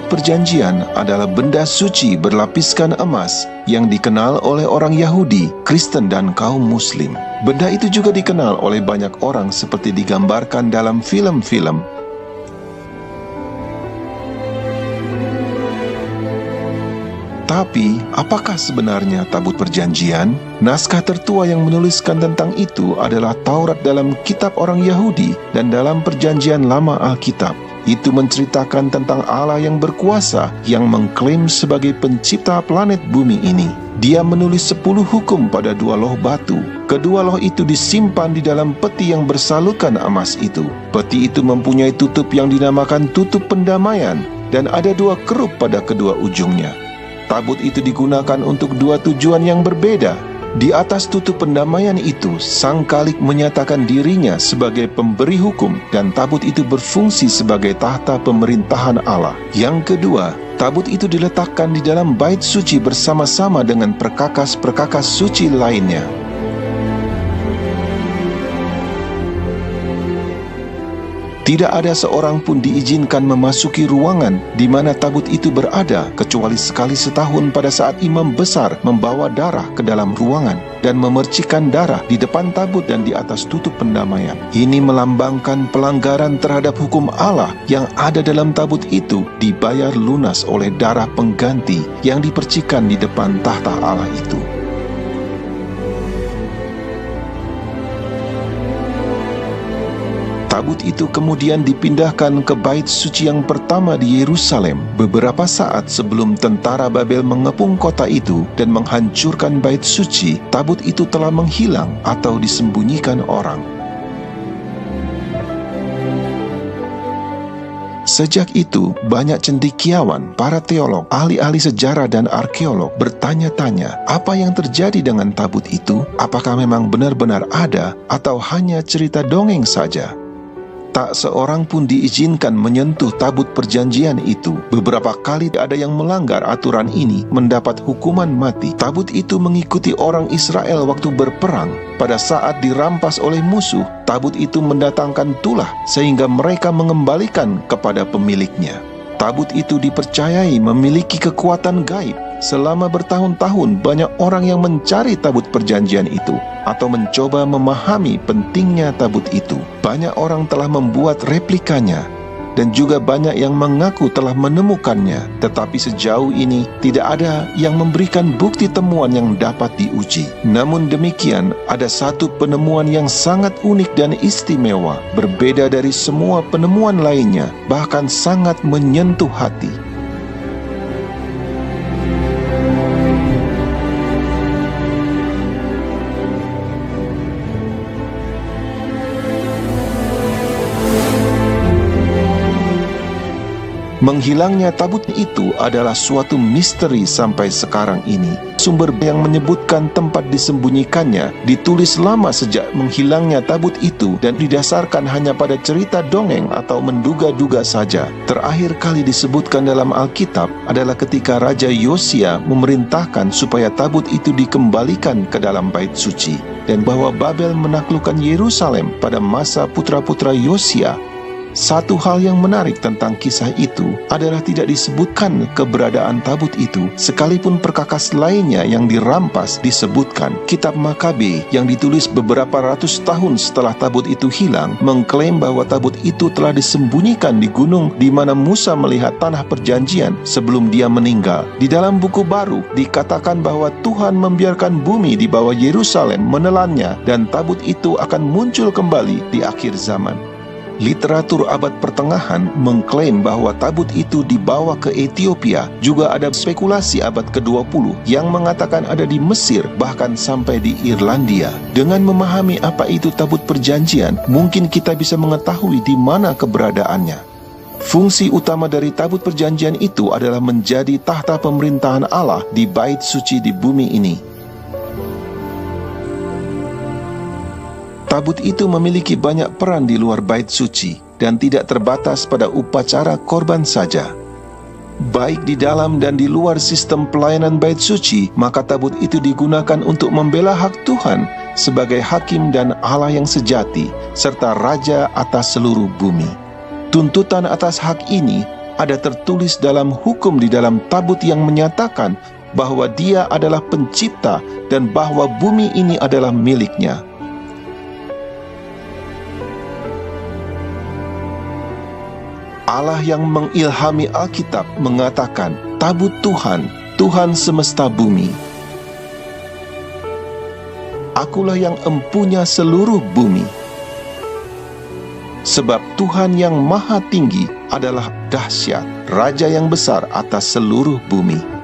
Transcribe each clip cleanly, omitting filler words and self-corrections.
Perjanjian adalah benda suci berlapiskan emas yang dikenal oleh orang Yahudi, Kristen dan kaum Muslim. Benda itu juga dikenal oleh banyak orang seperti digambarkan dalam film-film. Tapi, apakah sebenarnya tabut perjanjian? Naskah tertua yang menuliskan tentang itu adalah Taurat dalam kitab orang Yahudi dan dalam Perjanjian Lama Alkitab. Itu menceritakan tentang Allah yang berkuasa yang mengklaim sebagai pencipta planet bumi ini. Dia menulis 10 hukum pada 2 loh batu. Kedua loh itu disimpan di dalam peti yang bersalukan emas itu. Peti itu mempunyai tutup yang dinamakan tutup pendamaian dan ada 2 kerup pada kedua ujungnya. Tabut itu digunakan untuk 2 tujuan yang berbeda. Di atas tutup pendamaian itu, Sang Khalik menyatakan dirinya sebagai pemberi hukum dan tabut itu berfungsi sebagai tahta pemerintahan Allah. Yang kedua, tabut itu diletakkan di dalam bait suci bersama-sama dengan perkakas-perkakas suci lainnya. Tidak ada seorang pun diizinkan memasuki ruangan di mana tabut itu berada, kecuali sekali setahun pada saat imam besar membawa darah ke dalam ruangan dan memercikkan darah di depan tabut dan di atas tutup pendamaian. Ini melambangkan pelanggaran terhadap hukum Allah yang ada dalam tabut itu dibayar lunas oleh darah pengganti yang dipercikkan di depan tahta Allah itu. Tabut itu kemudian dipindahkan ke bait suci yang pertama di Yerusalem beberapa saat sebelum tentara Babel mengepung kota itu dan menghancurkan bait suci. Tabut itu telah menghilang atau disembunyikan orang. Sejak itu, banyak cendekiawan, para teolog, ahli-ahli sejarah dan arkeolog bertanya-tanya apa yang terjadi dengan tabut itu, apakah memang benar-benar ada atau hanya cerita dongeng saja. Tak seorang pun diizinkan menyentuh tabut perjanjian itu. Beberapa kali ada yang melanggar aturan ini mendapat hukuman mati. Tabut itu mengikuti orang Israel waktu berperang. Pada saat dirampas oleh musuh, tabut itu mendatangkan tulah sehingga mereka mengembalikan kepada pemiliknya. Tabut itu dipercayai memiliki kekuatan gaib. Selama bertahun-tahun banyak orang yang mencari tabut perjanjian itu atau mencoba memahami pentingnya tabut itu. Banyak orang telah membuat replikanya dan juga banyak yang mengaku telah menemukannya, tetapi sejauh ini tidak ada yang memberikan bukti temuan yang dapat diuji. Namun demikian, ada satu penemuan yang sangat unik dan istimewa, berbeda dari semua penemuan lainnya, bahkan sangat menyentuh hati. Menghilangnya tabut itu adalah suatu misteri sampai sekarang ini. Sumber yang menyebutkan tempat disembunyikannya ditulis lama sejak menghilangnya tabut itu dan didasarkan hanya pada cerita dongeng atau menduga-duga saja. Terakhir kali disebutkan dalam Alkitab adalah ketika Raja Yosia memerintahkan supaya tabut itu dikembalikan ke dalam bait suci dan bahwa Babel menaklukkan Yerusalem pada masa putra-putra Yosia. Satu hal yang menarik tentang kisah itu adalah tidak disebutkan keberadaan tabut itu, sekalipun perkakas lainnya yang dirampas disebutkan. Kitab Makabe yang ditulis beberapa ratus tahun setelah tabut itu hilang mengklaim bahwa tabut itu telah disembunyikan di gunung di mana Musa melihat tanah perjanjian sebelum dia meninggal. Di dalam buku baru dikatakan bahwa Tuhan membiarkan bumi di bawah Yerusalem menelannya dan tabut itu akan muncul kembali di akhir zaman. Literatur abad pertengahan mengklaim bahwa tabut itu dibawa ke Ethiopia. Juga ada spekulasi abad ke-20 yang mengatakan ada di Mesir, bahkan sampai di Irlandia. Dengan memahami apa itu tabut perjanjian, mungkin kita bisa mengetahui di mana keberadaannya. Fungsi utama dari tabut perjanjian itu adalah menjadi tahta pemerintahan Allah di bait suci di bumi ini. Tabut itu memiliki banyak peran di luar bait suci dan tidak terbatas pada upacara korban saja. Baik di dalam dan di luar sistem pelayanan bait suci, maka tabut itu digunakan untuk membela hak Tuhan sebagai hakim dan Allah yang sejati, serta Raja atas seluruh bumi. Tuntutan atas hak ini ada tertulis dalam hukum di dalam tabut yang menyatakan bahwa Dia adalah pencipta dan bahwa bumi ini adalah miliknya. Allah yang mengilhami Alkitab mengatakan, tabut Tuhan, Tuhan semesta bumi. Akulah yang empunya seluruh bumi. Sebab Tuhan yang maha tinggi adalah dahsyat, Raja yang besar atas seluruh bumi.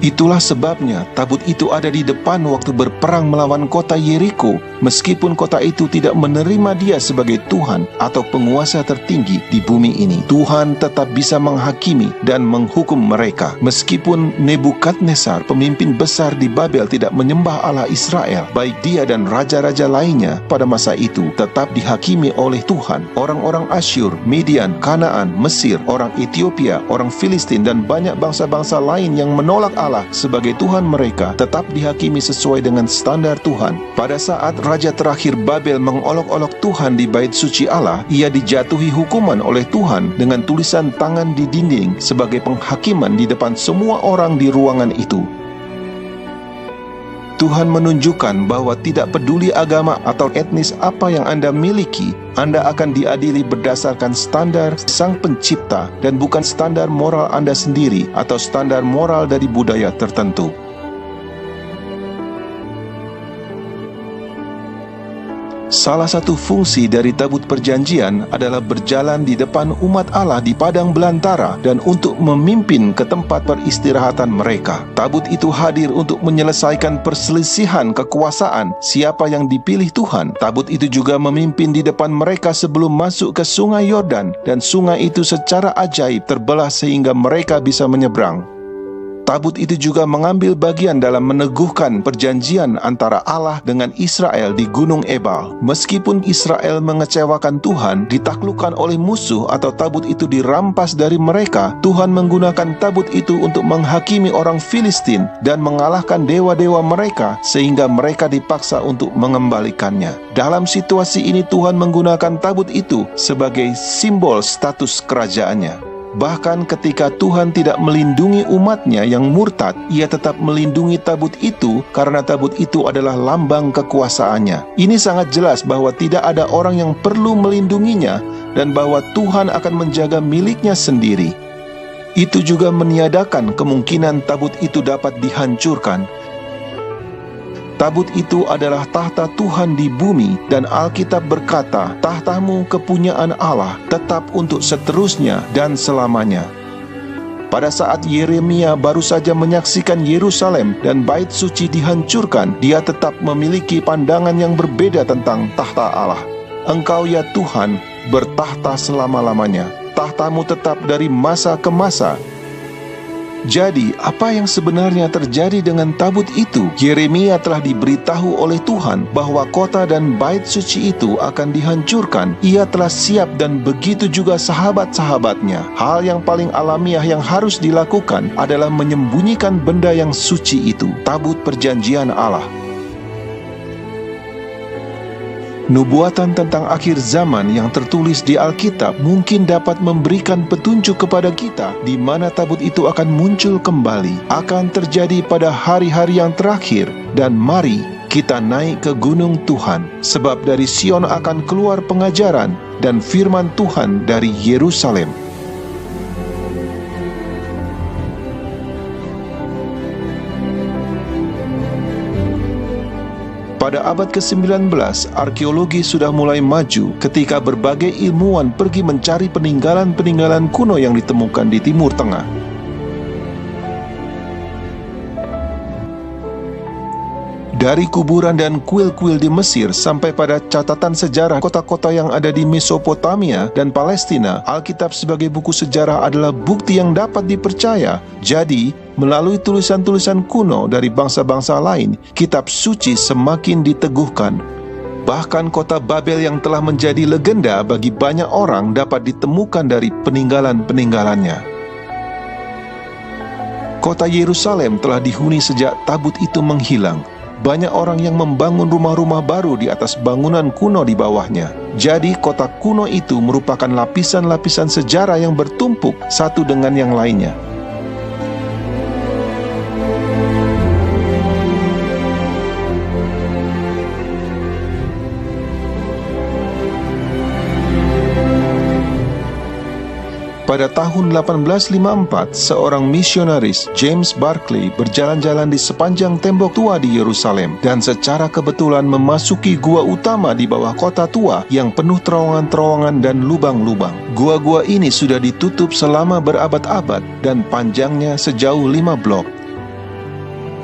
Itulah sebabnya tabut itu ada di depan waktu berperang melawan kota Yeriko, meskipun kota itu tidak menerima Dia sebagai Tuhan atau penguasa tertinggi di bumi ini. Tuhan tetap bisa menghakimi dan menghukum mereka. Meskipun Nebukadnezar, pemimpin besar di Babel, tidak menyembah Allah Israel, baik dia dan raja-raja lainnya pada masa itu tetap dihakimi oleh Tuhan. Orang-orang Asyur, Midian, Kanaan, Mesir, orang Ethiopia, orang Filistin, dan banyak bangsa-bangsa lain yang menolak Allah sebagai Tuhan mereka tetap dihakimi sesuai dengan standar Tuhan. Pada saat raja terakhir Babel mengolok-olok Tuhan di bait suci Allah, ia dijatuhi hukuman oleh Tuhan dengan tulisan tangan di dinding sebagai penghakiman di depan semua orang di ruangan itu. Tuhan menunjukkan bahwa tidak peduli agama atau etnis apa yang Anda miliki, Anda akan diadili berdasarkan standar Sang Pencipta dan bukan standar moral Anda sendiri atau standar moral dari budaya tertentu. Salah satu fungsi dari tabut perjanjian adalah berjalan di depan umat Allah di padang belantara dan untuk memimpin ke tempat peristirahatan mereka. Tabut itu hadir untuk menyelesaikan perselisihan kekuasaan siapa yang dipilih Tuhan. Tabut itu juga memimpin di depan mereka sebelum masuk ke sungai Yordan, dan sungai itu secara ajaib terbelah sehingga mereka bisa menyeberang. Tabut itu juga mengambil bagian dalam meneguhkan perjanjian antara Allah dengan Israel di Gunung Ebal. Meskipun Israel mengecewakan Tuhan, ditaklukkan oleh musuh atau tabut itu dirampas dari mereka, Tuhan menggunakan tabut itu untuk menghakimi orang Filistin dan mengalahkan dewa-dewa mereka sehingga mereka dipaksa untuk mengembalikannya. Dalam situasi ini Tuhan menggunakan tabut itu sebagai simbol status kerajaannya. Bahkan ketika Tuhan tidak melindungi umatnya yang murtad, Ia tetap melindungi tabut itu karena tabut itu adalah lambang kekuasaannya. Ini sangat jelas bahwa tidak ada orang yang perlu melindunginya dan bahwa Tuhan akan menjaga miliknya sendiri. Itu juga meniadakan kemungkinan tabut itu dapat dihancurkan. Tabut itu adalah tahta Tuhan di bumi, dan Alkitab berkata, tahtamu kepunyaan Allah tetap untuk seterusnya dan selamanya. Pada saat Yeremia baru saja menyaksikan Yerusalem dan bait suci dihancurkan, dia tetap memiliki pandangan yang berbeda tentang tahta Allah. Engkau ya Tuhan bertahta selama-lamanya, tahtamu tetap dari masa ke masa. Jadi, apa yang sebenarnya terjadi dengan tabut itu? Yeremia telah diberitahu oleh Tuhan bahwa kota dan bait suci itu akan dihancurkan. Ia telah siap dan begitu juga sahabat-sahabatnya. Hal yang paling alamiah yang harus dilakukan adalah menyembunyikan benda yang suci itu, tabut perjanjian Allah. Nubuatan tentang akhir zaman yang tertulis di Alkitab mungkin dapat memberikan petunjuk kepada kita di mana tabut itu akan muncul kembali, akan terjadi pada hari-hari yang terakhir. Dan mari kita naik ke gunung Tuhan, sebab dari Sion akan keluar pengajaran dan firman Tuhan dari Yerusalem. Pada abad ke-19, arkeologi sudah mulai maju ketika berbagai ilmuwan pergi mencari peninggalan-peninggalan kuno yang ditemukan di Timur Tengah. Dari kuburan dan kuil-kuil di Mesir sampai pada catatan sejarah kota-kota yang ada di Mesopotamia dan Palestina, Alkitab sebagai buku sejarah adalah bukti yang dapat dipercaya. Jadi, melalui tulisan-tulisan kuno dari bangsa-bangsa lain, kitab suci semakin diteguhkan. Bahkan kota Babel yang telah menjadi legenda bagi banyak orang dapat ditemukan dari peninggalan-peninggalannya. Kota Yerusalem telah dihuni sejak tabut itu menghilang. banyak orang yang membangun rumah-rumah baru di atas bangunan kuno di bawahnya. Jadi kota kuno itu merupakan lapisan-lapisan sejarah yang bertumpuk satu dengan yang lainnya. Pada tahun 1854, seorang misionaris, James Barclay, berjalan-jalan di sepanjang tembok tua di Yerusalem dan secara kebetulan memasuki gua utama di bawah kota tua yang penuh terowongan-terowongan dan lubang-lubang. Gua-gua ini sudah ditutup selama berabad-abad dan panjangnya sejauh 5 blok.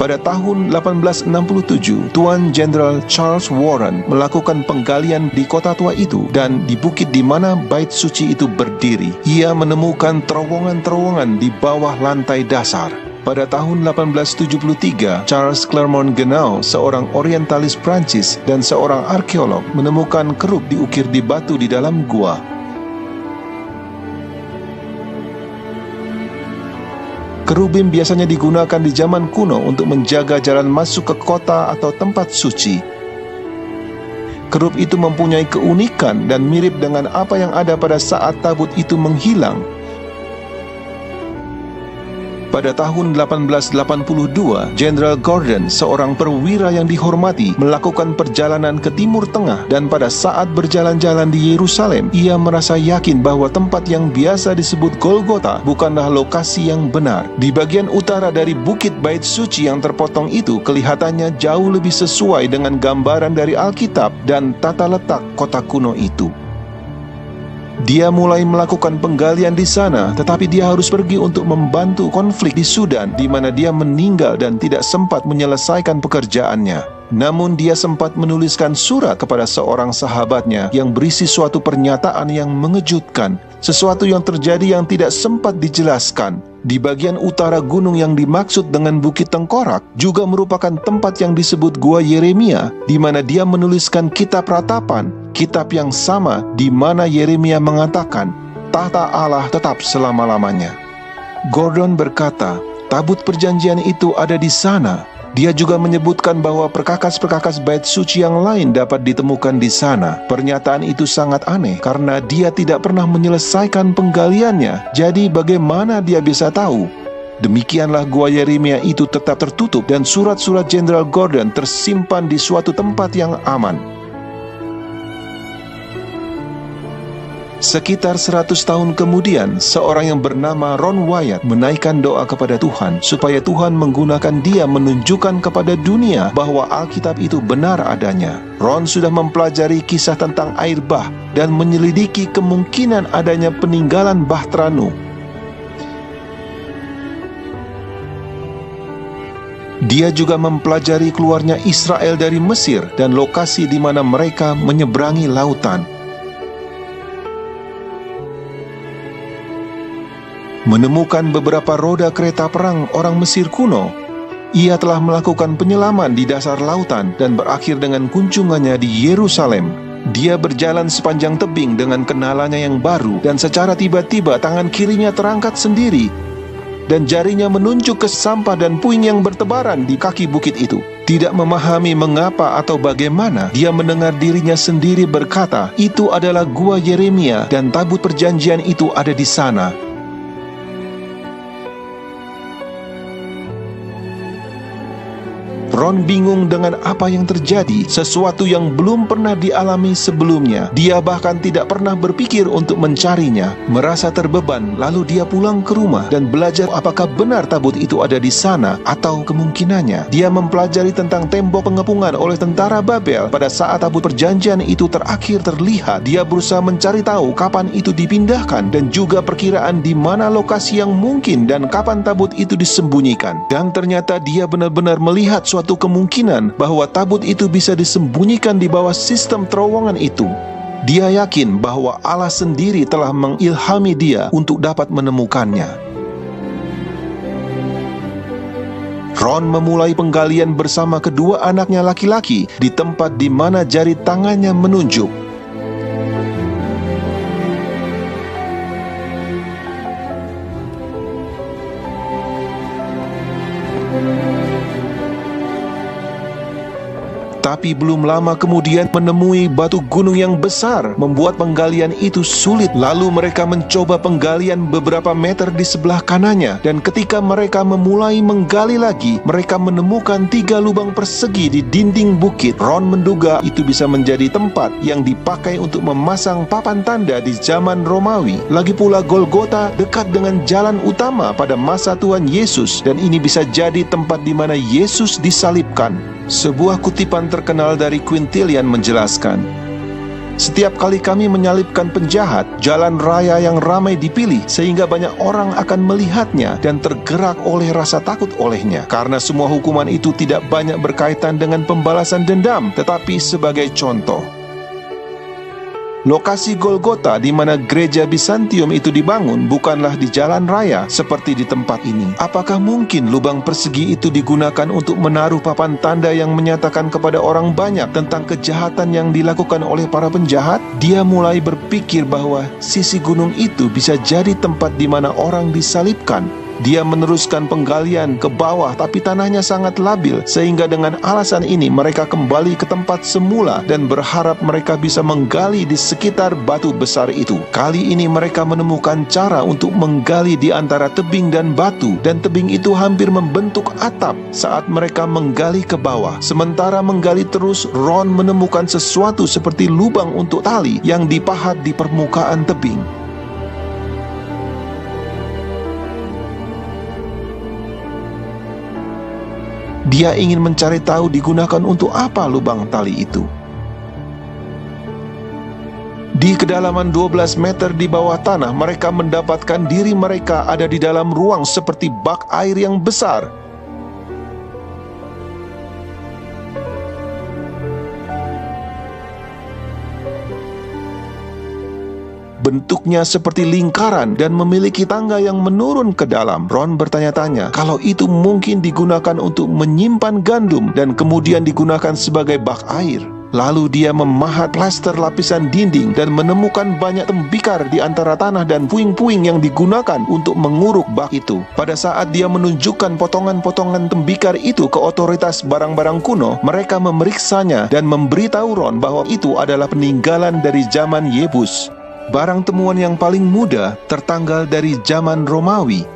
Pada tahun 1867, Tuan Jenderal Charles Warren melakukan penggalian di kota tua itu dan di bukit di mana bait suci itu berdiri. Ia menemukan terowongan-terowongan di bawah lantai dasar. Pada tahun 1873, Charles Clermont Ganneau, seorang orientalis Prancis dan seorang arkeolog, menemukan kerup diukir di batu di dalam gua. Kerubim biasanya digunakan di zaman kuno untuk menjaga jalan masuk ke kota atau tempat suci. Kerub itu mempunyai keunikan dan mirip dengan apa yang ada pada saat tabut itu menghilang. Pada tahun 1882, Jenderal Gordon, seorang perwira yang dihormati, melakukan perjalanan ke Timur Tengah dan pada saat berjalan-jalan di Yerusalem, ia merasa yakin bahwa tempat yang biasa disebut Golgota bukanlah lokasi yang benar. Di bagian utara dari bukit bait suci yang terpotong itu kelihatannya jauh lebih sesuai dengan gambaran dari Alkitab dan tata letak kota kuno itu. Dia mulai melakukan penggalian di sana, tetapi dia harus pergi untuk membantu konflik di Sudan, di mana dia meninggal dan tidak sempat menyelesaikan pekerjaannya. Namun dia sempat menuliskan surat kepada seorang sahabatnya yang berisi suatu pernyataan yang mengejutkan, sesuatu yang terjadi yang tidak sempat dijelaskan. Di bagian utara gunung yang dimaksud dengan Bukit Tengkorak juga merupakan tempat yang disebut Gua Yeremia, di mana dia menuliskan kitab ratapan, kitab yang sama di mana Yeremia mengatakan, tahta Allah tetap selama-lamanya. Gordon berkata, tabut perjanjian itu ada di sana. Dia juga menyebutkan bahwa perkakas-perkakas bait suci yang lain dapat ditemukan di sana. Pernyataan itu sangat aneh karena dia tidak pernah menyelesaikan penggaliannya. Jadi bagaimana dia bisa tahu? Demikianlah Gua Yeremia itu tetap tertutup dan surat-surat Jenderal Gordon tersimpan di suatu tempat yang aman. Sekitar 100 tahun kemudian, seorang yang bernama Ron Wyatt menaikkan doa kepada Tuhan supaya Tuhan menggunakan dia menunjukkan kepada dunia bahwa Alkitab itu benar adanya. Ron sudah mempelajari kisah tentang air bah dan menyelidiki kemungkinan adanya peninggalan Bahtera Nuh. Dia juga mempelajari keluarnya Israel dari Mesir dan lokasi di mana mereka menyeberangi lautan. Menemukan beberapa roda kereta perang orang Mesir kuno. Ia telah melakukan penyelaman di dasar lautan dan berakhir dengan kunjungannya di Yerusalem. Dia berjalan sepanjang tebing dengan kenalannya yang baru dan secara tiba-tiba tangan kirinya terangkat sendiri dan jarinya menunjuk ke sampah dan puing yang bertebaran di kaki bukit itu. Tidak memahami mengapa atau bagaimana, dia mendengar dirinya sendiri berkata, itu adalah Gua Yeremia dan tabut perjanjian itu ada di sana. Ron bingung dengan apa yang terjadi, sesuatu yang belum pernah dialami sebelumnya. Dia bahkan tidak pernah berpikir untuk mencarinya. Merasa terbeban, lalu dia pulang ke rumah dan belajar apakah benar tabut itu ada di sana atau kemungkinannya. Dia mempelajari tentang tembok pengepungan oleh tentara Babel pada saat tabut perjanjian itu terakhir terlihat. Dia berusaha mencari tahu kapan itu dipindahkan dan juga perkiraan di mana lokasi yang mungkin dan kapan tabut itu disembunyikan. Dan ternyata dia benar-benar melihat suatu kemungkinan bahwa tabut itu bisa disembunyikan di bawah sistem terowongan itu. Dia yakin bahwa Allah sendiri telah mengilhami dia untuk dapat menemukannya. Ron memulai penggalian bersama kedua anaknya laki-laki di tempat di mana jari tangannya menunjuk. Tapi belum lama kemudian menemui batu gunung yang besar, membuat penggalian itu sulit. Lalu mereka mencoba penggalian beberapa meter di sebelah kanannya, dan ketika mereka memulai menggali lagi, mereka menemukan 3 lubang persegi di dinding bukit. Ron menduga itu bisa menjadi tempat yang dipakai untuk memasang papan tanda di zaman Romawi. Lagi pula Golgota dekat dengan jalan utama pada masa Tuhan Yesus, dan ini bisa jadi tempat di mana Yesus disalibkan. Sebuah kutipan terkenal dari Quintilian menjelaskan, "Setiap kali kami menyalibkan penjahat, jalan raya yang ramai dipilih sehingga banyak orang akan melihatnya dan tergerak oleh rasa takut olehnya. Karena semua hukuman itu tidak banyak berkaitan dengan pembalasan dendam, tetapi sebagai contoh." Lokasi Golgota di mana gereja Bizantium itu dibangun bukanlah di jalan raya seperti di tempat ini. Apakah mungkin lubang persegi itu digunakan untuk menaruh papan tanda yang menyatakan kepada orang banyak tentang kejahatan yang dilakukan oleh para penjahat? Dia mulai berpikir bahwa sisi gunung itu bisa jadi tempat di mana orang disalibkan. Dia meneruskan penggalian ke bawah, tapi tanahnya sangat labil, sehingga dengan alasan ini mereka kembali ke tempat semula dan berharap mereka bisa menggali di sekitar batu besar itu. Kali ini mereka menemukan cara untuk menggali di antara tebing dan batu, dan tebing itu hampir membentuk atap saat mereka menggali ke bawah. Sementara menggali terus, Ron menemukan sesuatu seperti lubang untuk tali yang dipahat di permukaan tebing. Dia ingin mencari tahu digunakan untuk apa lubang tali itu. Di kedalaman 12 meter di bawah tanah, mereka mendapatkan diri mereka ada di dalam ruang seperti bak air yang besar. Bentuknya seperti lingkaran dan memiliki tangga yang menurun ke dalam. Ron bertanya-tanya kalau itu mungkin digunakan untuk menyimpan gandum dan kemudian digunakan sebagai bak air. Lalu dia memahat plaster lapisan dinding dan menemukan banyak tembikar di antara tanah dan puing-puing yang digunakan untuk menguruk bak itu. Pada saat dia menunjukkan potongan-potongan tembikar itu ke otoritas barang-barang kuno, mereka memeriksanya dan memberitahu Ron bahwa itu adalah peninggalan dari zaman Yebus. Barang temuan yang paling muda tertanggal dari zaman Romawi.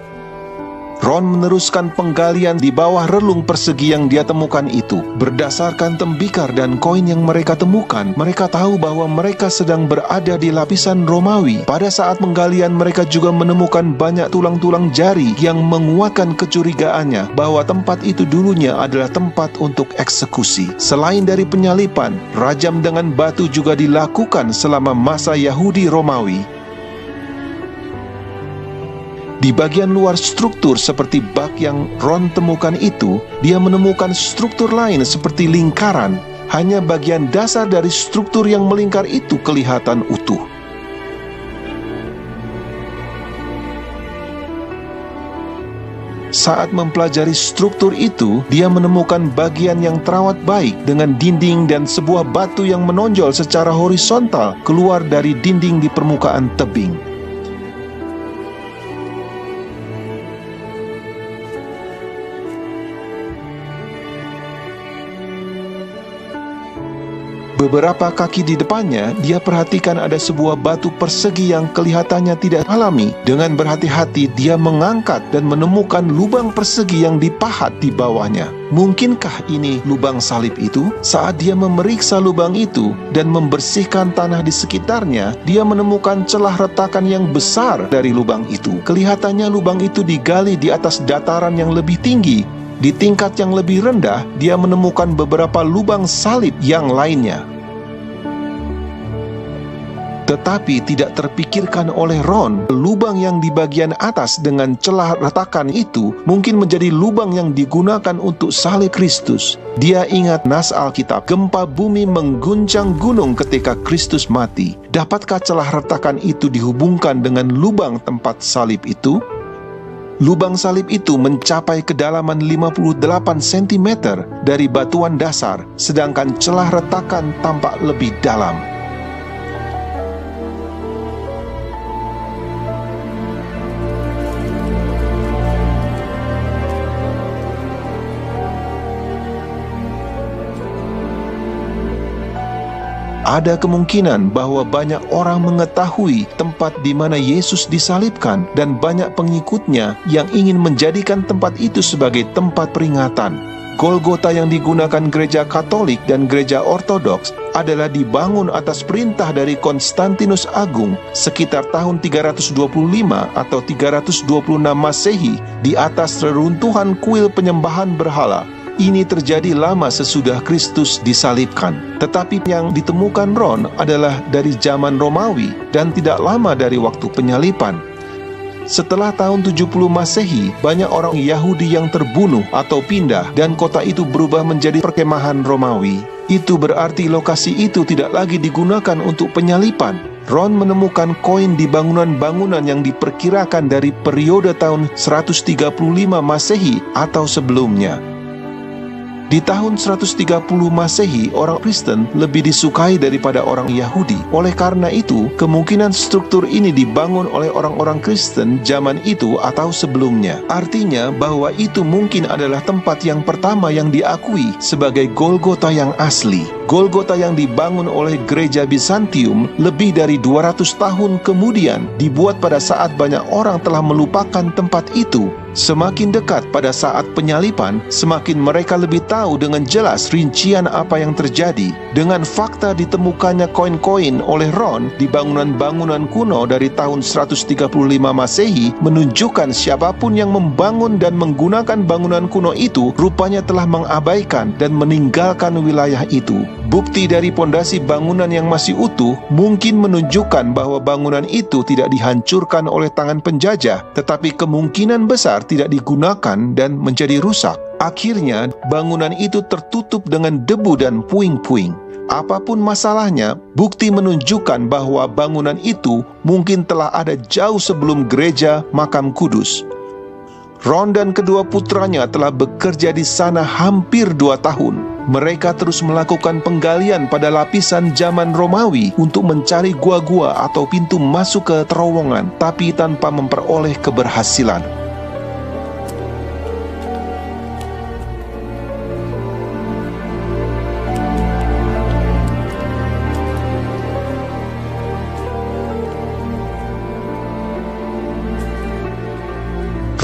Ron meneruskan penggalian di bawah relung persegi yang dia temukan itu. Berdasarkan tembikar dan koin yang mereka temukan, mereka tahu bahwa mereka sedang berada di lapisan Romawi. Pada saat penggalian, mereka juga menemukan banyak tulang-tulang jari yang menguatkan kecurigaannya bahwa tempat itu dulunya adalah tempat untuk eksekusi. Selain dari penyalipan, rajam dengan batu juga dilakukan selama masa Yahudi Romawi. Di bagian luar struktur seperti bak yang Ron temukan itu, dia menemukan struktur lain seperti lingkaran. Hanya bagian dasar dari struktur yang melingkar itu kelihatan utuh. Saat mempelajari struktur itu, dia menemukan bagian yang terawat baik dengan dinding dan sebuah batu yang menonjol secara horizontal keluar dari dinding di permukaan tebing. Beberapa kaki di depannya, dia perhatikan ada sebuah batu persegi yang kelihatannya tidak alami. Dengan berhati-hati, dia mengangkat dan menemukan lubang persegi yang dipahat di bawahnya. Mungkinkah ini lubang salib itu? Saat dia memeriksa lubang itu dan membersihkan tanah di sekitarnya, dia menemukan celah retakan yang besar dari lubang itu. Kelihatannya lubang itu digali di atas dataran yang lebih tinggi. Di tingkat yang lebih rendah, dia menemukan beberapa lubang salib yang lainnya. Tetapi tidak terpikirkan oleh Ron, lubang yang di bagian atas dengan celah retakan itu mungkin menjadi lubang yang digunakan untuk salib Kristus. Dia ingat nas Alkitab, gempa bumi mengguncang gunung ketika Kristus mati. Dapatkah celah retakan itu dihubungkan dengan lubang tempat salib itu? Lubang salib itu mencapai kedalaman 58 cm dari batuan dasar, sedangkan celah retakan tampak lebih dalam. Ada kemungkinan bahwa banyak orang mengetahui tempat di mana Yesus disalibkan dan banyak pengikutnya yang ingin menjadikan tempat itu sebagai tempat peringatan. Golgota yang digunakan gereja Katolik dan gereja Ortodoks adalah dibangun atas perintah dari Konstantinus Agung sekitar tahun 325 atau 326 Masehi di atas reruntuhan kuil penyembahan berhala. Ini terjadi lama sesudah Kristus disalibkan. Tetapi yang ditemukan Ron adalah dari zaman Romawi dan tidak lama dari waktu penyaliban. Setelah tahun 70 Masehi, banyak orang Yahudi yang terbunuh atau pindah dan kota itu berubah menjadi perkemahan Romawi. Itu berarti lokasi itu tidak lagi digunakan untuk penyaliban. Ron menemukan koin di bangunan-bangunan yang diperkirakan dari periode tahun 135 Masehi atau sebelumnya. Di tahun 130 Masehi, orang Kristen lebih disukai daripada orang Yahudi. Oleh karena itu, kemungkinan struktur ini dibangun oleh orang-orang Kristen zaman itu atau sebelumnya. Artinya bahwa itu mungkin adalah tempat yang pertama yang diakui sebagai Golgota yang asli. Golgota yang dibangun oleh gereja Bizantium lebih dari 200 tahun kemudian dibuat pada saat banyak orang telah melupakan tempat itu. Semakin dekat pada saat penyaliban, semakin mereka lebih tahu dengan jelas rincian apa yang terjadi. Dengan fakta ditemukannya koin-koin oleh Ron di bangunan-bangunan kuno dari tahun 135 Masehi menunjukkan siapapun yang membangun dan menggunakan bangunan kuno itu rupanya telah mengabaikan dan meninggalkan wilayah itu. Bukti dari pondasi bangunan yang masih utuh mungkin menunjukkan bahwa bangunan itu tidak dihancurkan oleh tangan penjajah, tetapi kemungkinan besar tidak digunakan dan menjadi rusak. Akhirnya, bangunan itu tertutup dengan debu dan puing-puing. Apapun masalahnya, bukti menunjukkan bahwa bangunan itu mungkin telah ada jauh sebelum gereja Makam Kudus. Ron dan kedua putranya telah bekerja di sana hampir 2 tahun. Mereka terus melakukan penggalian pada lapisan zaman Romawi untuk mencari gua-gua atau pintu masuk ke terowongan, tapi tanpa memperoleh keberhasilan.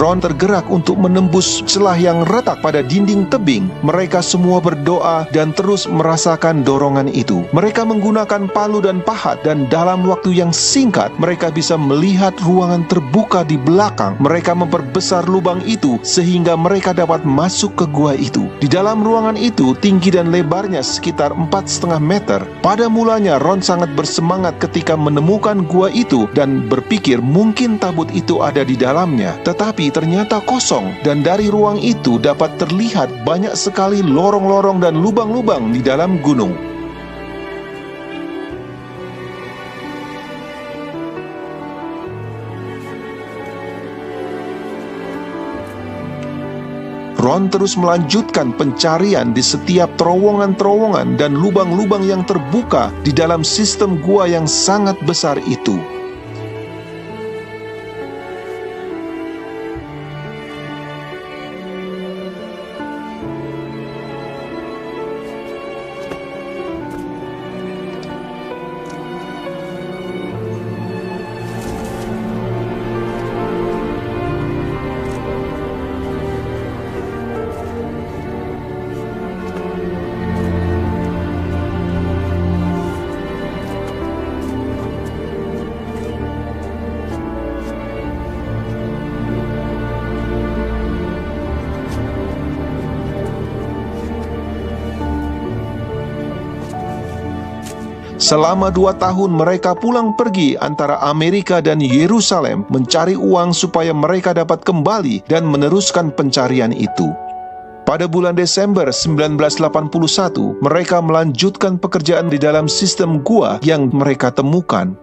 Ron tergerak untuk menembus celah yang retak pada dinding tebing. Mereka semua berdoa dan terus merasakan dorongan itu. Mereka menggunakan palu dan pahat, dan dalam waktu yang singkat mereka bisa melihat ruangan terbuka di belakang. Mereka memperbesar lubang itu sehingga mereka dapat masuk ke gua itu. Di dalam ruangan itu tinggi dan lebarnya sekitar 4,5 meter. Pada mulanya Ron sangat bersemangat ketika menemukan gua itu dan berpikir mungkin tabut itu ada di dalamnya. Tetapi ternyata kosong, dan dari ruang itu dapat terlihat banyak sekali lorong-lorong dan lubang-lubang di dalam gunung. Ron terus melanjutkan pencarian di setiap terowongan-terowongan dan lubang-lubang yang terbuka di dalam sistem gua yang sangat besar itu. Selama 2 tahun mereka pulang pergi antara Amerika dan Yerusalem mencari uang supaya mereka dapat kembali dan meneruskan pencarian itu. Pada bulan Desember 1981, mereka melanjutkan pekerjaan di dalam sistem gua yang mereka temukan.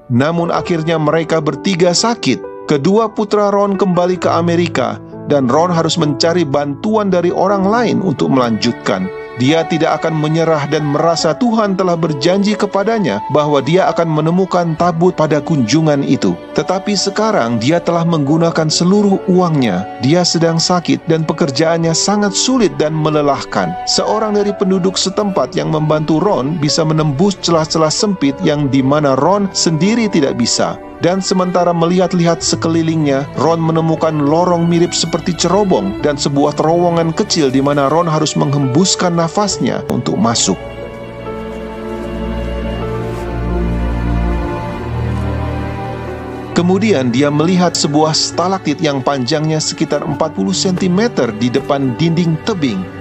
Namun akhirnya mereka bertiga sakit. Kedua putra Ron kembali ke Amerika dan Ron harus mencari bantuan dari orang lain untuk melanjutkan. Dia tidak akan menyerah dan merasa Tuhan telah berjanji kepadanya bahwa dia akan menemukan tabut pada kunjungan itu. Tetapi sekarang dia telah menggunakan seluruh uangnya. Dia sedang sakit dan pekerjaannya sangat sulit dan melelahkan. Seorang dari penduduk setempat yang membantu Ron bisa menembus celah-celah sempit yang di mana Ron sendiri tidak bisa. Dan sementara melihat-lihat sekelilingnya, Ron menemukan lorong mirip seperti cerobong dan sebuah terowongan kecil di mana Ron harus menghembuskan nafasnya untuk masuk. Kemudian dia melihat sebuah stalaktit yang panjangnya sekitar 40 cm di depan dinding tebing.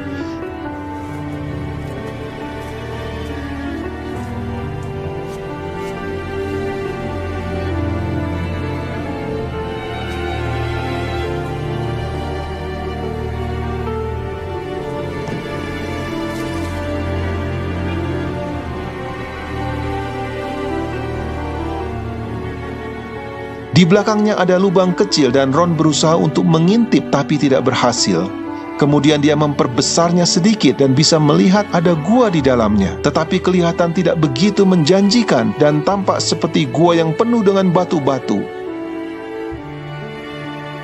Di belakangnya ada lubang kecil dan Ron berusaha untuk mengintip tapi tidak berhasil. Kemudian dia memperbesarnya sedikit dan bisa melihat ada gua di dalamnya. Tetapi kelihatan tidak begitu menjanjikan dan tampak seperti gua yang penuh dengan batu-batu.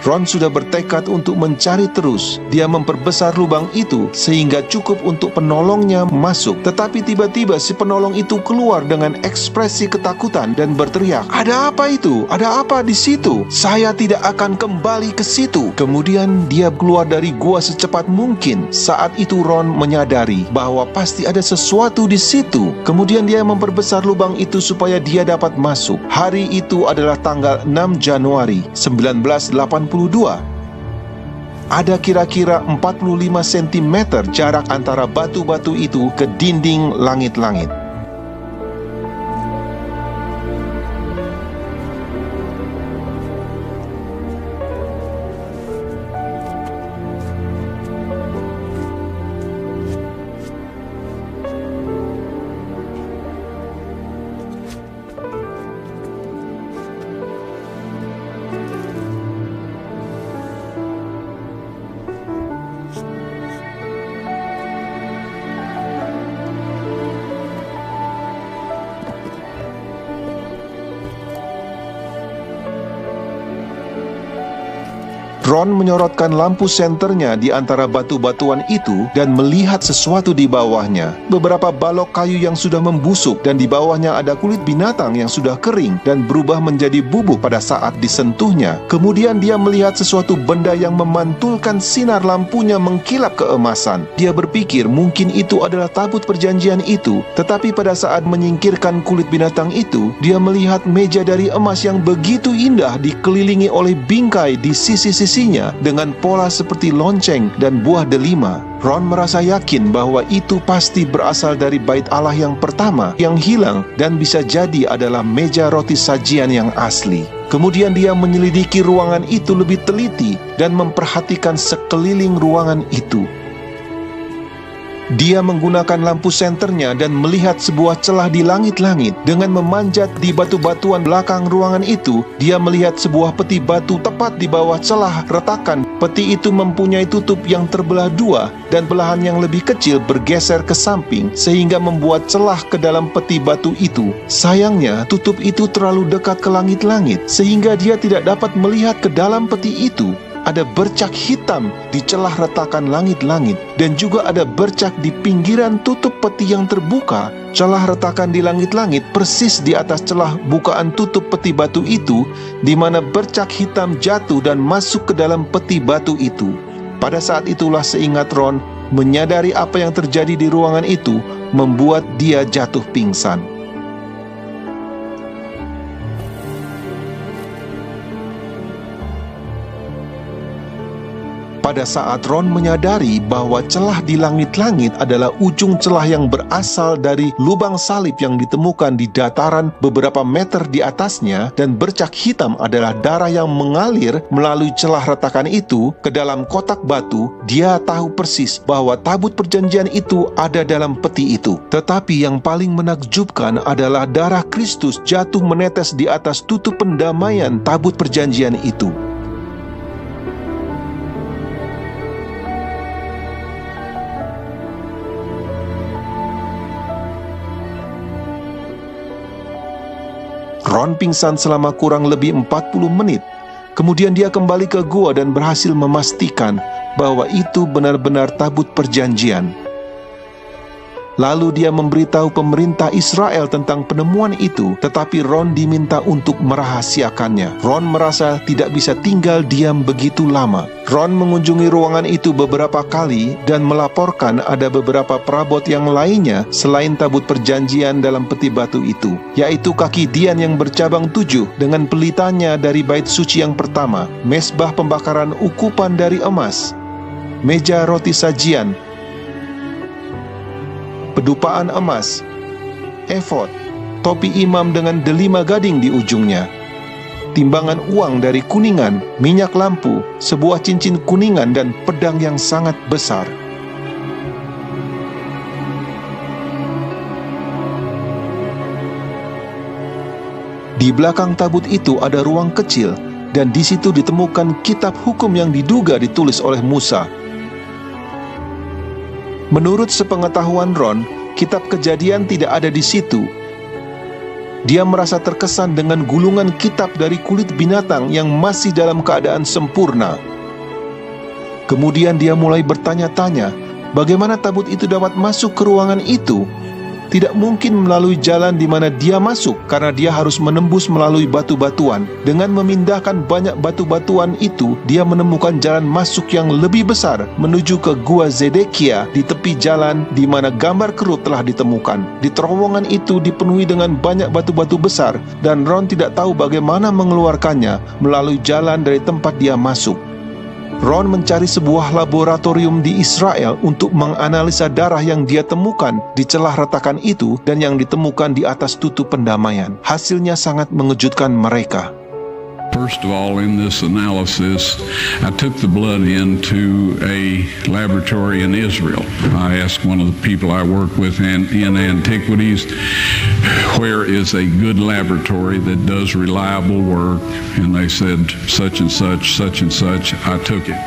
Ron sudah bertekad untuk mencari terus. Dia memperbesar lubang itu sehingga cukup untuk penolongnya masuk. Tetapi tiba-tiba si penolong itu keluar dengan ekspresi ketakutan dan berteriak, "Ada apa itu? Ada apa di situ? Saya tidak akan kembali ke situ." Kemudian dia keluar dari gua secepat mungkin. Saat itu Ron menyadari bahwa pasti ada sesuatu di situ. Kemudian dia memperbesar lubang itu supaya dia dapat masuk. Hari itu adalah tanggal 6 Januari 1982. Ada kira-kira 45 cm jarak antara batu-batu itu ke dinding langit-langit. Ron menyorotkan lampu senternya di antara batu-batuan itu dan melihat sesuatu di bawahnya. Beberapa balok kayu yang sudah membusuk dan di bawahnya ada kulit binatang yang sudah kering dan berubah menjadi bubuk pada saat disentuhnya. Kemudian dia melihat sesuatu benda yang memantulkan sinar lampunya mengkilap keemasan. Dia berpikir mungkin itu adalah tabut perjanjian itu. Tetapi pada saat menyingkirkan kulit binatang itu, dia melihat meja dari emas yang begitu indah dikelilingi oleh bingkai di sisi-sisinya dengan pola seperti lonceng dan buah delima. Ron merasa yakin bahwa itu pasti berasal dari bait Allah yang pertama yang hilang dan bisa jadi adalah meja roti sajian yang asli. Kemudian dia menyelidiki ruangan itu lebih teliti dan memperhatikan sekeliling ruangan itu. Dia menggunakan lampu senternya dan melihat sebuah celah di langit-langit. Dengan memanjat di batu-batuan belakang ruangan itu, dia melihat sebuah peti batu tepat di bawah celah retakan. Peti itu mempunyai tutup yang terbelah dua dan belahan yang lebih kecil bergeser ke samping sehingga membuat celah ke dalam peti batu itu. Sayangnya, tutup itu terlalu dekat ke langit-langit sehingga dia tidak dapat melihat ke dalam peti itu. Ada bercak hitam di celah retakan langit-langit dan juga ada bercak di pinggiran tutup peti yang terbuka. Celah retakan di langit-langit persis di atas celah bukaan tutup peti batu itu, di mana bercak hitam jatuh dan masuk ke dalam peti batu itu. Pada saat itulah seingat Ron, menyadari apa yang terjadi di ruangan itu membuat dia jatuh pingsan. Pada saat Ron menyadari bahwa celah di langit-langit adalah ujung celah yang berasal dari lubang salib yang ditemukan di dataran beberapa meter di atasnya, dan bercak hitam adalah darah yang mengalir melalui celah retakan itu ke dalam kotak batu, dia tahu persis bahwa tabut perjanjian itu ada dalam peti itu. Tetapi yang paling menakjubkan adalah darah Kristus jatuh menetes di atas tutup pendamaian tabut perjanjian itu. Ron pingsan selama kurang lebih 40 menit. Kemudian dia kembali ke gua dan berhasil memastikan bahwa itu benar-benar tabut perjanjian. Lalu dia memberitahu pemerintah Israel tentang penemuan itu, tetapi Ron diminta untuk merahasiakannya. Ron merasa tidak bisa tinggal diam begitu lama. Ron mengunjungi ruangan itu beberapa kali dan melaporkan ada beberapa perabot yang lainnya selain tabut perjanjian dalam peti batu itu, yaitu kaki Dian yang bercabang 7 dengan pelitanya dari bait suci yang pertama, mesbah pembakaran ukupan dari emas, meja roti sajian, pedupaan emas, efod, topi imam dengan delima gading di ujungnya, timbangan uang dari kuningan, minyak lampu, sebuah cincin kuningan, dan pedang yang sangat besar. Di belakang tabut itu ada ruang kecil, dan di situ ditemukan kitab hukum yang diduga ditulis oleh Musa. Menurut sepengetahuan Ron, kitab Kejadian tidak ada di situ. Dia merasa terkesan dengan gulungan kitab dari kulit binatang yang masih dalam keadaan sempurna. Kemudian dia mulai bertanya-tanya, bagaimana tabut itu dapat masuk ke ruangan itu? Tidak mungkin melalui jalan di mana dia masuk, karena dia harus menembus melalui batu-batuan. Dengan memindahkan banyak batu-batuan itu, dia menemukan jalan masuk yang lebih besar menuju ke Gua Zedekia di tepi jalan di mana gambar kerut telah ditemukan. Di terowongan itu dipenuhi dengan banyak batu-batu besar, dan Ron tidak tahu bagaimana mengeluarkannya melalui jalan dari tempat dia masuk. Ron mencari sebuah laboratorium di Israel untuk menganalisa darah yang dia temukan di celah retakan itu dan yang ditemukan di atas tutup pendamaian. Hasilnya sangat mengejutkan mereka. First of all, in this analysis, I took the blood into a laboratory in Israel. I asked one of the people I work with in antiquities, where is a good laboratory that does reliable work? And they said, such and such, such and such. I took it.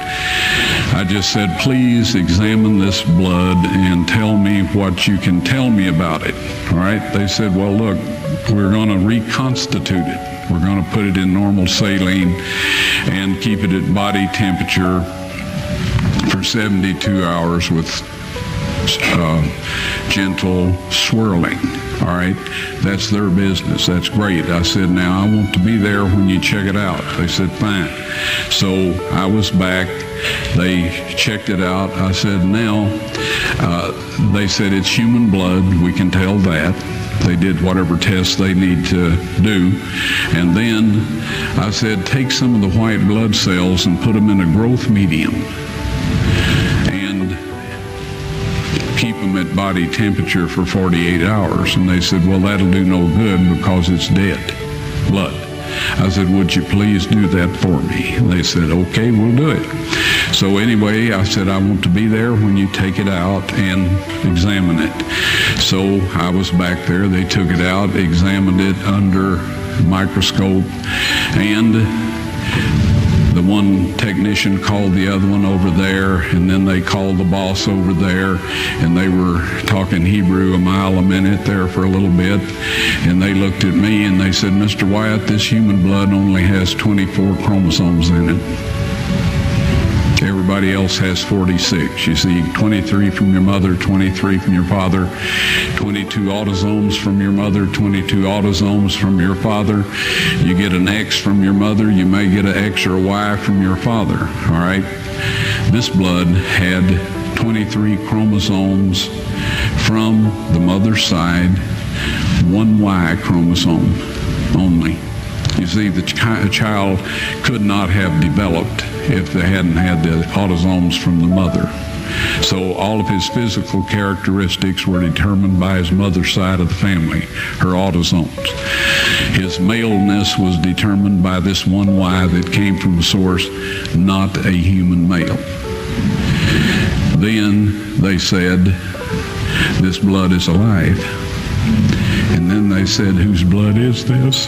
I just said, please examine this blood and tell me what you can tell me about it. All right? They said, well, look, we're going to reconstitute it. We're going to put it in normal saline and keep it at body temperature for 72 hours with gentle swirling. All right, that's their business. That's great. I said, now I want to be there when you check it out. They said, fine. So I was back. They checked it out. I said, now, they said it's human blood. We can tell that. They did whatever tests they need to do. And then I said, take some of the white blood cells and put them in a growth medium and keep them at body temperature for 48 hours. And they said, well, that'll do no good because it's dead blood. I said, would you please do that for me? And they said, okay, we'll do it. So anyway, I said, I want to be there when you take it out and examine it. So I was back there. They took it out, examined it under microscope, and the one technician called the other one over there, and then they called the boss over there, and they were talking Hebrew a mile a minute there for a little bit, and they looked at me and they said, Mr. Wyatt, this human blood only has 24 chromosomes in it. Everybody else has 46. You see, 23 from your mother, 23 from your father, 22 autosomes from your mother, 22 autosomes from your father. You get an X from your mother, you may get an X or a Y from your father, all right? This blood had 23 chromosomes from the mother's side, one Y chromosome only. You see, the child could not have developed if they hadn't had the autosomes from the mother. So all of his physical characteristics were determined by his mother's side of the family, her autosomes. His maleness was determined by this one Y that came from a source, not a human male. Then they said, this blood is alive. And then they said, whose blood is this?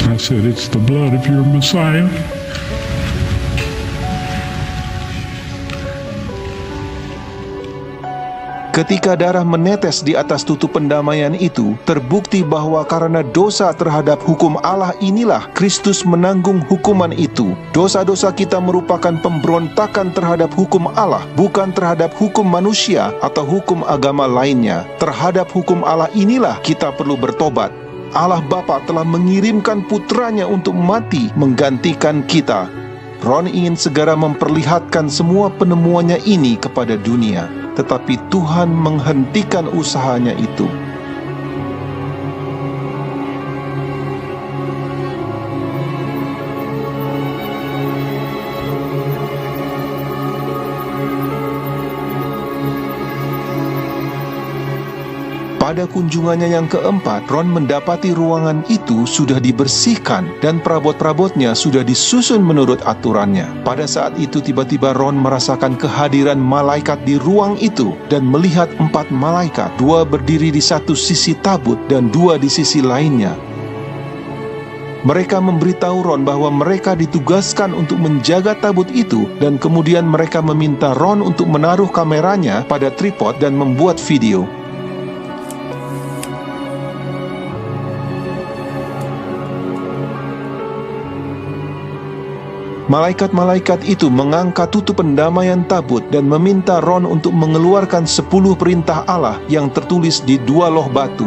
I said, it's the blood of your Messiah. Ketika darah menetes di atas tutup pendamaian itu, terbukti bahwa karena dosa terhadap hukum Allah inilah Kristus menanggung hukuman itu. Dosa-dosa kita merupakan pemberontakan terhadap hukum Allah, bukan terhadap hukum manusia atau hukum agama lainnya. Terhadap hukum Allah inilah kita perlu bertobat. Allah Bapa telah mengirimkan putranya untuk mati menggantikan kita. Ron ingin segera memperlihatkan semua penemuannya ini kepada dunia, tetapi Tuhan menghentikan usahanya itu. Pada kunjungannya yang keempat, Ron mendapati ruangan itu sudah dibersihkan dan perabot-perabotnya sudah disusun menurut aturannya. Pada saat itu tiba-tiba Ron merasakan kehadiran malaikat di ruang itu dan melihat 4 malaikat, 2 berdiri di satu sisi tabut dan 2 di sisi lainnya. Mereka memberitahu Ron bahwa mereka ditugaskan untuk menjaga tabut itu, dan kemudian mereka meminta Ron untuk menaruh kameranya pada tripod dan membuat video. Malaikat-malaikat itu mengangkat tutup pendamaian tabut dan meminta Ron untuk mengeluarkan 10 perintah Allah yang tertulis di 2 loh batu.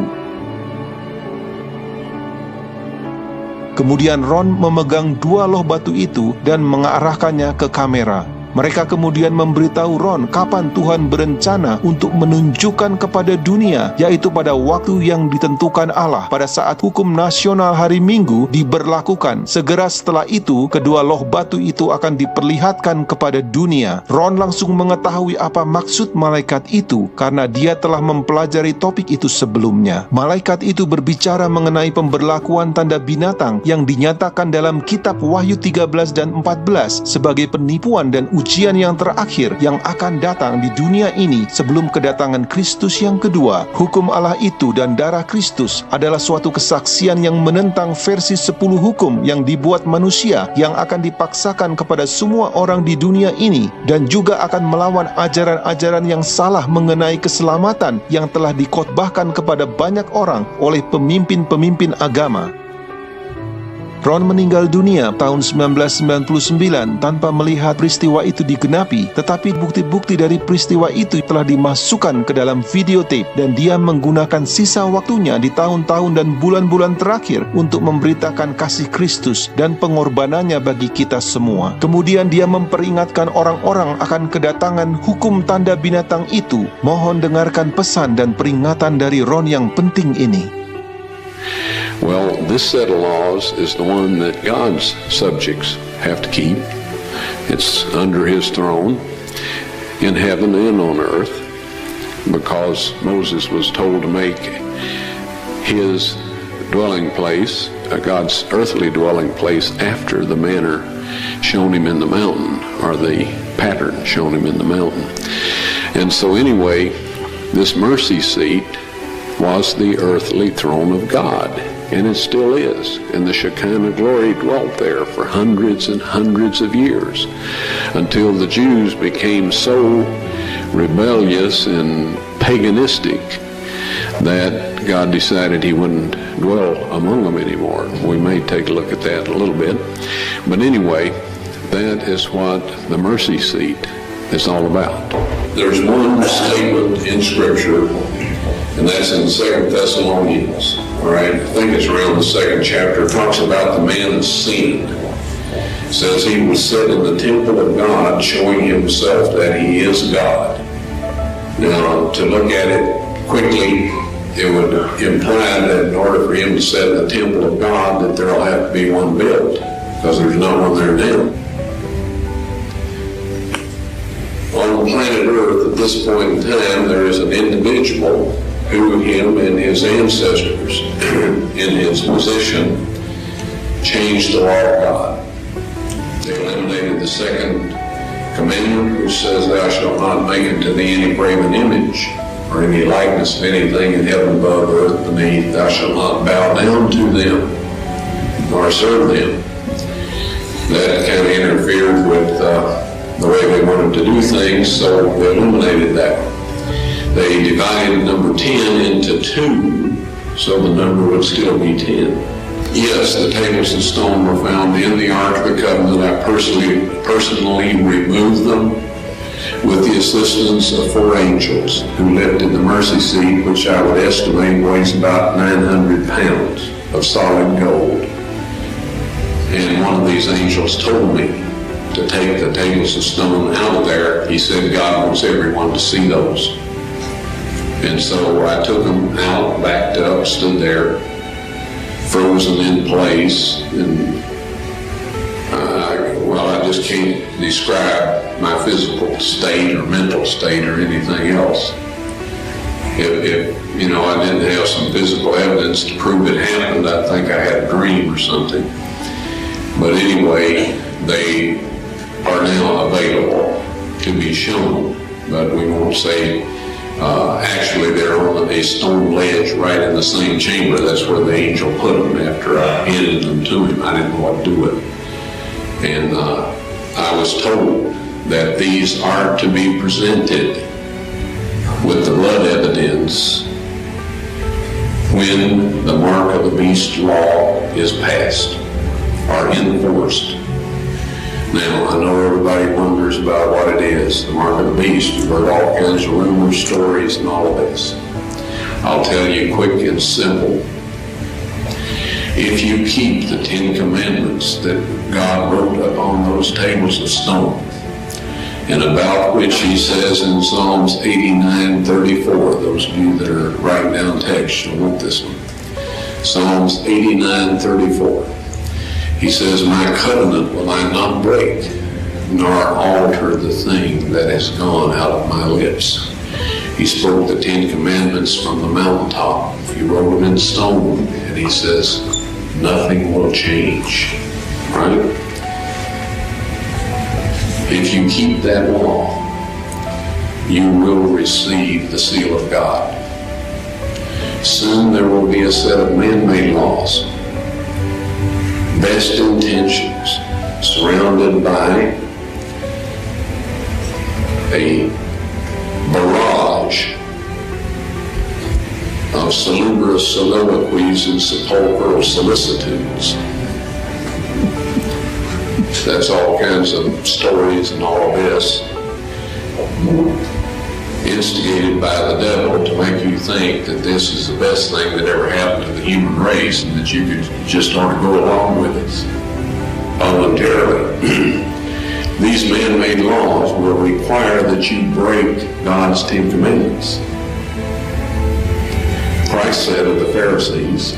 Kemudian Ron memegang 2 loh batu itu dan mengarahkannya ke kamera. Mereka kemudian memberitahu Ron kapan Tuhan berencana untuk menunjukkan kepada dunia, yaitu pada waktu yang ditentukan Allah, pada saat hukum nasional hari Minggu diberlakukan. Segera setelah itu, kedua loh batu itu akan diperlihatkan kepada dunia. Ron langsung mengetahui apa maksud malaikat itu, karena dia telah mempelajari topik itu sebelumnya. Malaikat itu berbicara mengenai pemberlakuan tanda binatang yang dinyatakan dalam kitab Wahyu 13 dan 14 sebagai penipuan dan ujian yang terakhir yang akan datang di dunia ini sebelum kedatangan Kristus yang kedua. Hukum Allah itu dan darah Kristus adalah suatu kesaksian yang menentang versi 10 hukum yang dibuat manusia yang akan dipaksakan kepada semua orang di dunia ini, dan juga akan melawan ajaran-ajaran yang salah mengenai keselamatan yang telah dikhotbahkan kepada banyak orang oleh pemimpin-pemimpin agama. Ron meninggal dunia tahun 1999 tanpa melihat peristiwa itu digenapi, tetapi bukti-bukti dari peristiwa itu telah dimasukkan ke dalam videotape, dan dia menggunakan sisa waktunya di tahun-tahun dan bulan-bulan terakhir untuk memberitakan kasih Kristus dan pengorbanannya bagi kita semua. Kemudian dia memperingatkan orang-orang akan kedatangan hukum tanda binatang itu. Mohon dengarkan pesan dan peringatan dari Ron yang penting ini. Well, this set of laws is the one that God's subjects have to keep. It's under His throne in heaven and on earth, because Moses was told to make his dwelling place, God's earthly dwelling place, after the manner shown him in the mountain, or the pattern shown him in the mountain. And so anyway, this mercy seat was the earthly throne of God. And it still is. And the Shekinah glory dwelt there for hundreds and hundreds of years, until the Jews became so rebellious and paganistic that God decided He wouldn't dwell among them anymore. We may take a look at that a little bit. But anyway, that is what the mercy seat is all about. There's one statement in Scripture, and that's in 2 Thessalonians. All right, I think it's around the 2nd chapter. It talks about the man of sin. It says he was set in the temple of God, showing himself that he is God. Now, to look at it quickly, it would imply that in order for him to set in the temple of God, that there will have to be one built, because there's not one there now. On planet Earth, at this point in time, there is an individual who him and his ancestors in his position changed the law of God. They eliminated the 2nd commandment, which says, "Thou shalt not make unto thee any graven image, or any likeness of anything in heaven above, earth beneath. Thou shalt not bow down to them, nor serve them." That kind of interfered with the way they wanted to do things, so they eliminated that. They divided number 10 into 2, so the number would still be 10. Yes, the tables of stone were found in the Ark of the Covenant. I personally removed them with the assistance of 4 angels who lived in the mercy seat, which I would estimate weighs about 900 pounds of solid gold. And one of these angels told me to take the tables of stone out of there. He said God wants everyone to see those. And so I took them out, backed up, stood there, frozen in place, and I just can't describe my physical state or mental state or anything else. If I didn't have some physical evidence to prove it happened, I think I had a dream or something. But anyway, they are now available to be shown, but we won't say. Actually, they're on a stone ledge right in the same chamber. That's where the angel put them after I handed them to him. I didn't know what to do with them. And I was told that these are to be presented with the blood evidence when the mark of the beast law is passed or enforced. Now, I know everybody wonders about what it is, the mark of the beast. You've heard all kinds of rumors, stories, and all of this. I'll tell you quick and simple. If you keep the 10 commandments that God wrote upon those tables of stone, and about which he says in Psalms 89:34, those of you that are writing down text, you'll want this one. Psalms 89:34. He says, my covenant will I not break, nor alter the thing that has gone out of my lips. He spoke the 10 commandments from the mountaintop. He wrote them in stone, and he says, nothing will change. Right? If you keep that law, you will receive the seal of God. Soon there will be a set of man-made laws. Best intentions, surrounded by a barrage of salubrious soliloquies and sepulchral solicitudes. That's all kinds of stories and all of this, instigated by the devil to make you think that this is the best thing that ever happened to the human race and that you could just ought to go along with it voluntarily. These man-made laws will require that you break God's 10 commandments. Christ said of the Pharisees,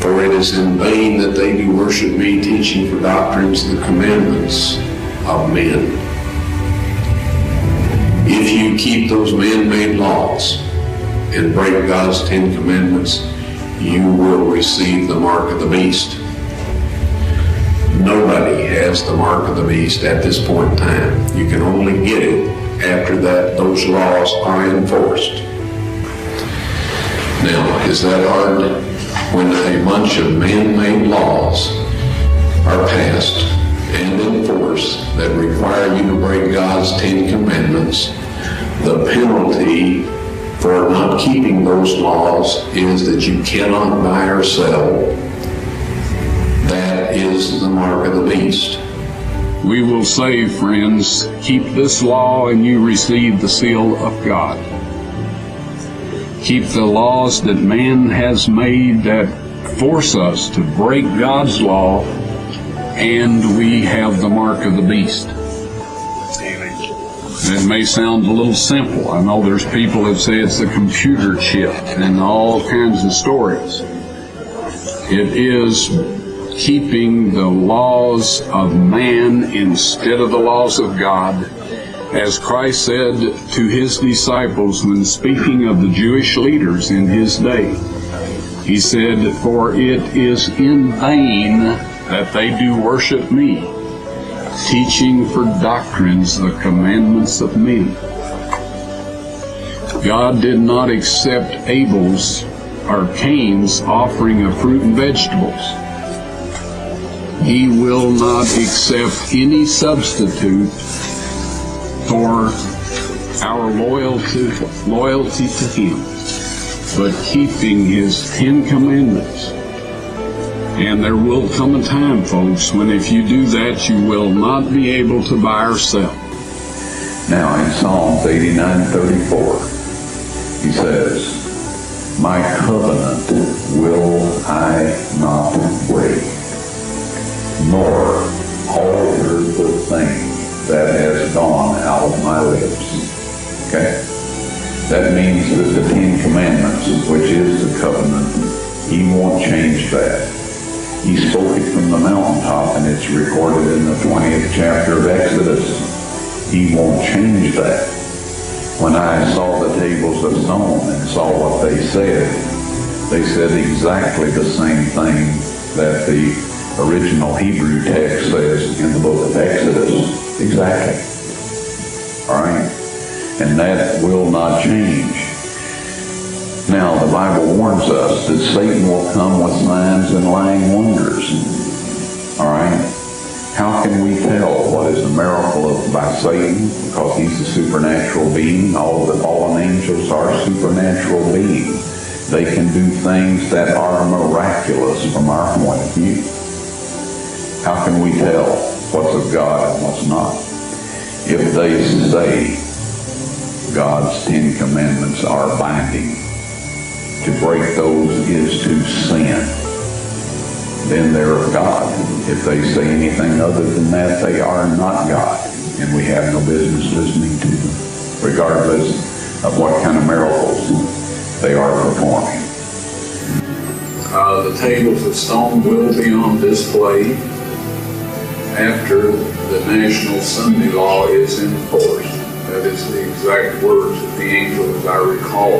for it is in vain that they do worship me, teaching for doctrines the commandments of men. If you keep those man-made laws and break God's 10 commandments, you will receive the mark of the beast. Nobody has the mark of the beast at this point in time. You can only get it after that those laws are enforced. Now, is that hard? When a bunch of man-made laws are passed and enforced that require you to break God's 10 commandments, the penalty for not keeping those laws is that you cannot buy or sell. That is the mark of the beast. We will say, friends, keep this law and you receive the seal of God. Keep the laws that man has made that force us to break God's law, and we have the mark of the beast. It may sound a little simple. I know there's people that say it's the computer chip and all kinds of stories. It is keeping the laws of man instead of the laws of God. As Christ said to his disciples when speaking of the Jewish leaders in his day, he said, for it is in vain that they do worship me, teaching for doctrines the commandments of men. God did not accept Abel's or Cain's offering of fruit and vegetables. He will not accept any substitute for our loyalty to Him, but keeping His 10 Commandments. And there will come a time, folks, when if you do that, you will not be able to buy or sell. Now in Psalms 89:34, he says, "My covenant will I not break, nor alter the thing that has gone out of my lips." Okay? That means that the 10 Commandments, which is the covenant, He won't change that. He spoke it from the mountaintop, and it's recorded in the 20th chapter of Exodus. He won't change that. When I saw the tables of stone and saw what they said exactly the same thing that the original Hebrew text says in the book of Exodus. Exactly. All right? And that will not change. Now, the Bible warns us that Satan will come with signs and lying wonders. All right? How can we tell what is a miracle by Satan? Because he's a supernatural being. All the fallen angels are supernatural beings. They can do things that are miraculous from our point of view. How can we tell what's of God and what's not? If they say God's 10 Commandments are binding, to break those is to sin, then they're of God. If they say anything other than that, they are not God, and we have no business listening to them, regardless of what kind of miracles they are performing. The tables of stone will be on display after the national Sunday law is enforced. That is the exact words of the angel, as I recall.